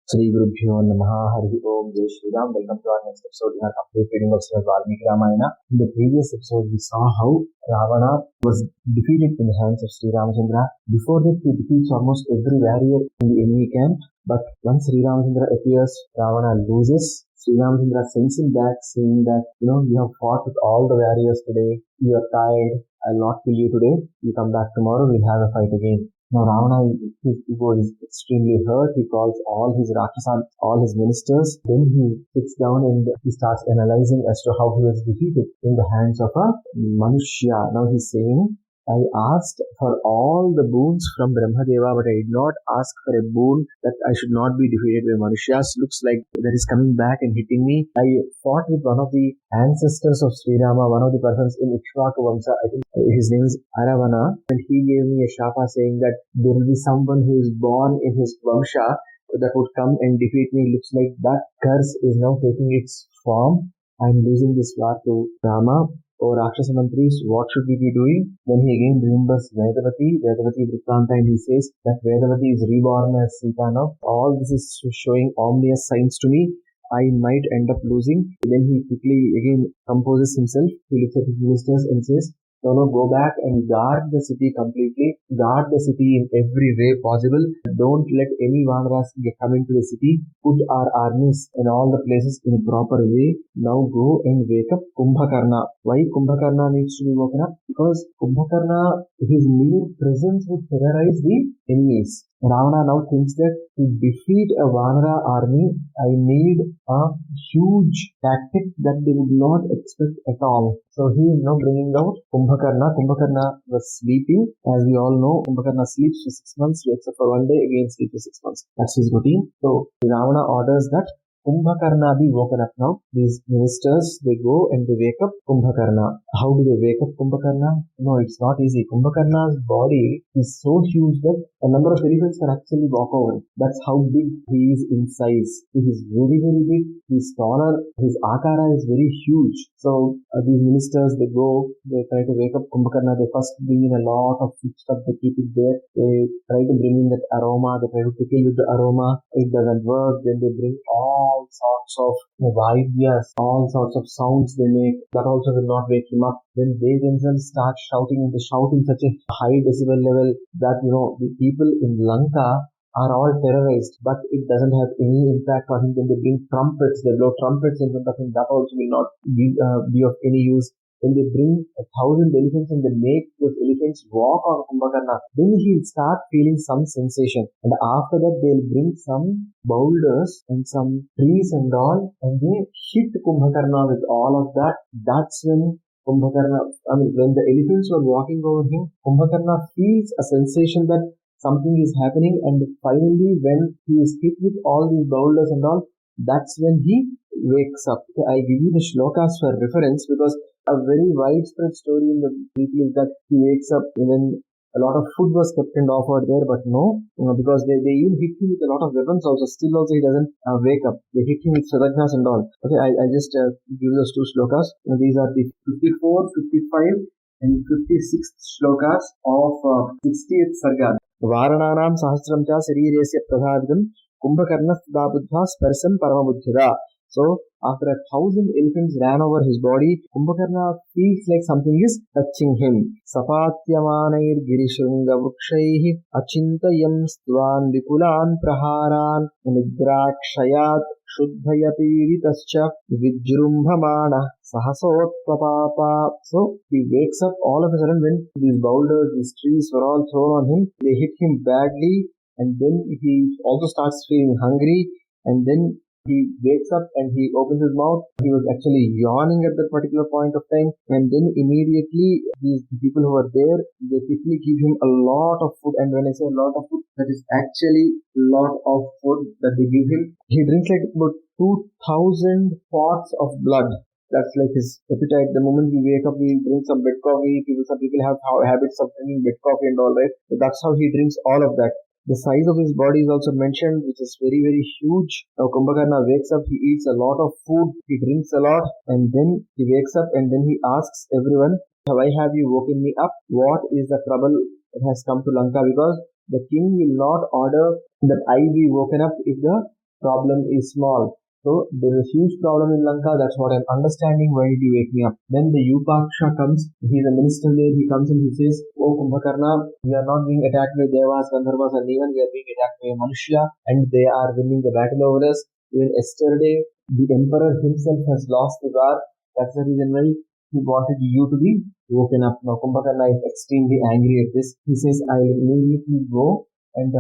Shri Gurubhyo Namaha Hari Om Jai SriRam. Welcome to our next episode in our complete reading of Srimad Valmiki Ramayanam. In the previous episode, we saw how Ravana was defeated in the hands of Sri Ramachandra. Before that, he defeats almost every warrior in the enemy camp. But once Sri Ramachandra appears, Ravana loses. Sri Ramachandra sends him back saying that, you have fought with all the warriors today. You are tired. I'll not kill you today. You come back tomorrow. We'll have a fight again. Now Ravana, his ego is extremely hurt. He calls all his Rakshasas, all his ministers. Then he sits down and he starts analyzing as to how he was defeated in the hands of a Manushya. Now he's saying, I asked for all the boons from Brahmadeva, but I did not ask for a boon that I should not be defeated by Manushyas. Looks like that is coming back and hitting me. I fought with one of the ancestors of Sri Rama, one of the persons in Ikshvaku Vamsa. I think his name is Ravana, and he gave me a shapa saying that there will be someone who is born in his Vamsha that would come and defeat me. Looks like that curse is now taking its form. I am losing this war to Rama. O Rakshasa Mantris, what should we be doing? Then he again remembers Vedavati Vrittanta, and he says that Vedavati is reborn as Sita now. All this is showing ominous signs to me. I might end up losing. Then he quickly again composes himself. He looks at his ministers and says, no, go back and guard the city completely. Guard the city in every way possible. Don't let any Vanaras come into the city. Put our armies in all the places in a proper way. Now go and wake up Kumbhakarna. Why Kumbhakarna needs to be woken up? Because Kumbhakarna, his mere presence would terrorize the enemies. Ravana now thinks that to defeat a Vanara army, I need a huge tactic that they would not expect at all. So he is now bringing out Kumbhakarna. Kumbhakarna was sleeping. As we all know, Kumbhakarna sleeps for 6 months, wakes up for 1 day, again sleeps for 6 months. That's his routine. So Ravana orders that Kumbhakarna be woken up now. These ministers, they go and they wake up Kumbhakarna. How do they wake up Kumbhakarna? No, it's not easy. Kumbhakarna's body is so huge that a number of elephants can actually walk over it. That's how big he is in size. He is very, very big. He's taller. His akara is very huge. So these ministers, they go, they try to wake up Kumbhakarna. They first bring in a lot of food stuff. They keep it there. They try to bring in that aroma. They try to tickle with the aroma. It doesn't work. Then they bring all sorts of vaidyas, all sorts of sounds they make. That also will not wake him up. Then they themselves start shouting, and they shout in such a high decibel level that, the people in Lanka are all terrorized, but it doesn't have any impact on him. When they bring trumpets, they blow trumpets in front of him, that also will not be of any use. When they bring 1,000 elephants and they make those elephants walk on Kumbhakarna, then he'll start feeling some sensation. And after that, they'll bring some boulders and some trees and all, and they hit Kumbhakarna with all of that. That's when when the elephants were walking over him, Kumbhakarna feels a sensation that something is happening, and finally when he is hit with all these boulders and all, that's when he wakes up. I give you the shlokas for reference because a very widespread story in the people is that he wakes up when a lot of food was kept and offered there, but no, because they even hit him with a lot of weapons also. Still also he doesn't wake up. They hit him with sadhagnas and all. Okay, I just give those two shlokas. These are the 54, 55 and 56th shlokas of 60th sarga. Varananam sahasram cha sarirasya prabhavidam Kumbhakarna buddha sparsam paramabuddhira. So, after 1,000 elephants ran over his body, Kumbhakarna feels like something is touching him. Sapatyamanair girishunga vrukshaihi achintayam stvan vikulan praharan nidrakshayat shuddhayapiditascha vijrumbhamana sahasotpapapa. So, he wakes up all of a sudden when these boulders, these trees were all thrown on him. They hit him badly, and then he also starts feeling hungry, and then he wakes up and he opens his mouth. He was actually yawning at that particular point of time, and then immediately these people who were there, they quickly give him a lot of food. And when I say a lot of food, that is actually a lot of food that they give him. He drinks like about 2,000 pots of blood. That's like his appetite. The moment we wake up, we drink some bed coffee. Some people have habits of drinking bed coffee and all, right? So that's how he drinks all of that. The size of his body is also mentioned, which is very, very huge. Now Kumbhakarna wakes up, he eats a lot of food, he drinks a lot, and then he wakes up and then he asks everyone, why have you woken me up? What is the trouble that has come to Lanka? Because the king will not order that I be woken up if the problem is small. So there is a huge problem in Lanka. That's what I'm understanding. Why did you wake me up? Then the Yupaksha comes. He's a minister there. He comes and he says, "Oh Kumbhakarna, we are not being attacked by Devas, Gandharvas, and even we are being attacked by Manushya, and they are winning the battle over us. Even yesterday, the emperor himself has lost the war. That's the reason why he wanted you to be woken up." Now Kumbhakarna is extremely angry at this. He says, "I will immediately go and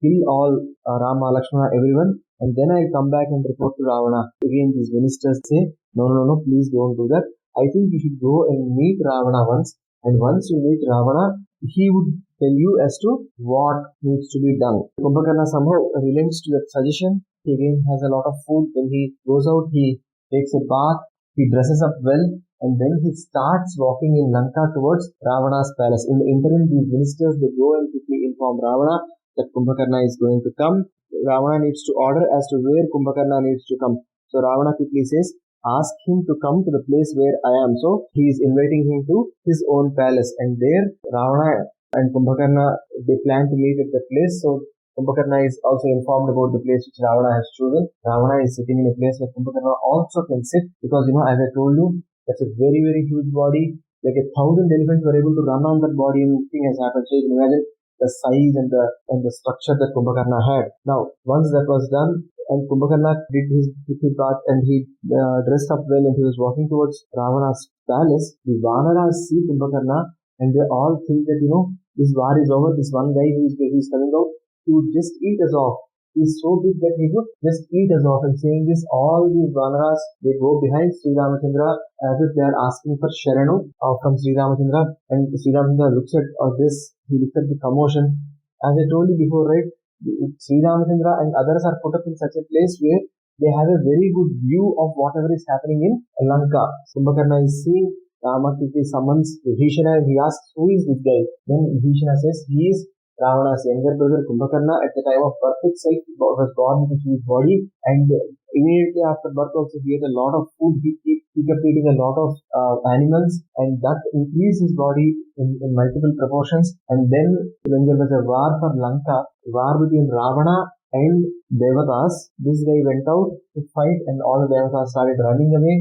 kill all Rama, Lakshmana, everyone, and then I'll come back and report to Ravana." Again, these ministers say, no, please don't do that. I think you should go and meet Ravana once, and once you meet Ravana, he would tell you as to what needs to be done. Kumbhakarna somehow relents to that suggestion. He again has a lot of food. When he goes out, he takes a bath, he dresses up well, and then he starts walking in Lanka towards Ravana's palace. In the interim, these ministers, they go and quickly inform Ravana that Kumbhakarna is going to come. Ravana needs to order as to where Kumbhakarna needs to come. So Ravana quickly says, "Ask him to come to the place where I am." So he is inviting him to his own palace, and there Ravana and Kumbhakarna, they plan to meet at the place. So Kumbhakarna is also informed about the place which Ravana has chosen. Ravana is sitting in a place where Kumbhakarna also can sit, because as I told you, that's a very, very huge body. Like 1,000 elephants were able to run on that body, and nothing has happened. So you can imagine the size and the structure that Kumbhakarna had. Now, once that was done, and Kumbhakarna did his bath, and he dressed up well, and he was walking towards Ravana's palace, the Vanaras see Kumbhakarna, and they all think that this war is over. This one guy who is coming out, he would just eat us off. He is so big that he would just eat us off. And saying this, all these Vanaras, they go behind Sri Ramachandra as if they are asking for Sharanu from Sri Ramachandra. And Sri Ramachandra looks at this, he looks at the commotion. As I told you before, right, Sri Ramachandra and others are put up in such a place where they have a very good view of whatever is happening in Lanka. Kumbhakarna is seeing Rama quickly summons Vibhishana, and he asks, "Who is this guy?" Then Vibhishana says, "He is Ravana's younger brother Kumbhakarna. At the time of birth itself, he was born with a huge body, and immediately after birth also he ate a lot of food. He kept eating a lot of animals, and that increased his body in multiple proportions. And then when there was a war for Lanka, war between Ravana and Devatas, this guy went out to fight, and all the Devatas started running away.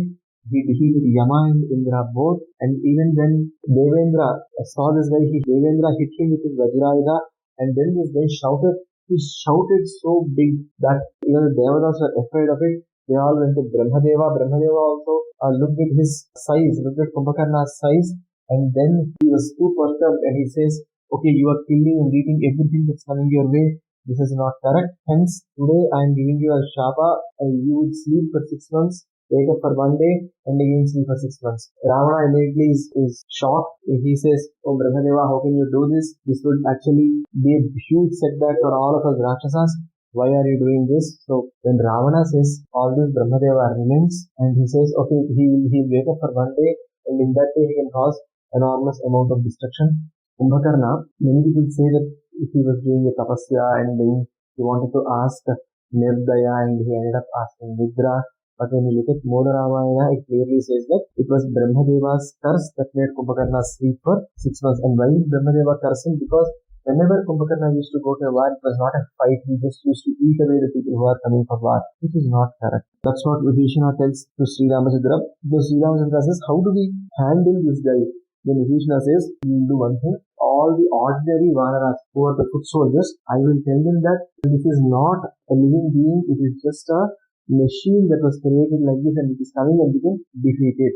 He defeated Yama and Indra both, and even when Devendra saw this guy, Devendra hit him with his Vajrayuda, and then this guy shouted. He shouted so big that even the Devatas were afraid of it. They all went to Brahmadeva. Brahmadeva also looked at his size, looked at Kumbhakarna's size, and then he was too perturbed, and he says, "Okay, you are killing and eating everything that's coming your way. This is not correct. Hence, today I am giving you a shapa, and you would sleep for 6 months. Wake up for 1 day and again sleep for 6 months." Ravana immediately is shocked. He says, "Oh Brahmadeva, how can you do this? This would actually be a huge setback for all of us Rakshasas. Why are you doing this?" So when Ravana says all this, Brahmadeva relents, and he says, "Okay, he'll wake up for 1 day, and in that day he can cause enormous amount of destruction." Kumbhakarna, many people say that if he was doing a tapasya and then he wanted to ask Nirdaya, and he ended up asking Vidra. But when you look at Moda Ramayana, it clearly says that it was Brahmadeva's curse that made Kumbhakarna sleep for 6 months. And why did Brahmadeva curse him? Because whenever Kumbhakarna used to go to a war, it was not a fight. He just used to eat away the people who are coming for war, which is not correct. That's what Vibhishana tells to Sri Ramachandra. So Sri Ramachandra says, "How do we handle this guy?" Then Vibhishana says, "We will do one thing. All the ordinary Vanaras who are the foot soldiers, I will tell them that this is not a living being. It is just a machine that was created like this, and it is coming, and we can defeat it."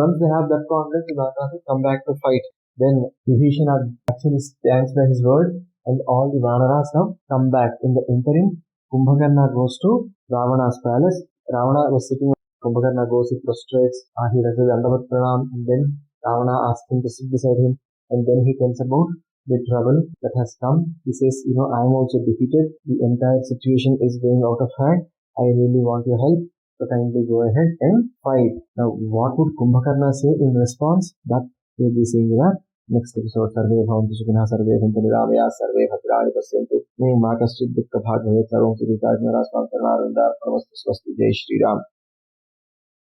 Once they have that confidence, the Vanaras will come back to fight. Then Vibhishana actually stands by his word, and all the Vanaras have come back. In the interim, Kumbhakarna goes to Ravana's palace. Ravana was sitting. Kumbhakarna goes, he prostrates, he does the Dandavat Pranam, and then Ravana asks him to sit beside him, and then he tells about the trouble that has come. He says, "I am also defeated. The entire situation is going out of hand. I really want your help, so kindly go ahead and fight." Now, what would Kumbhakarna say in response? That we'll be seeing in our next episode. Sarve bhavantu sukhinah, sarve santu niramaya, sarve bhadrani pasyantu. May ma kaschid dukkha bhag bhavet, sarvam sukhita jnara swam karnarvindar, namaste swasti, Jai Shri Ram.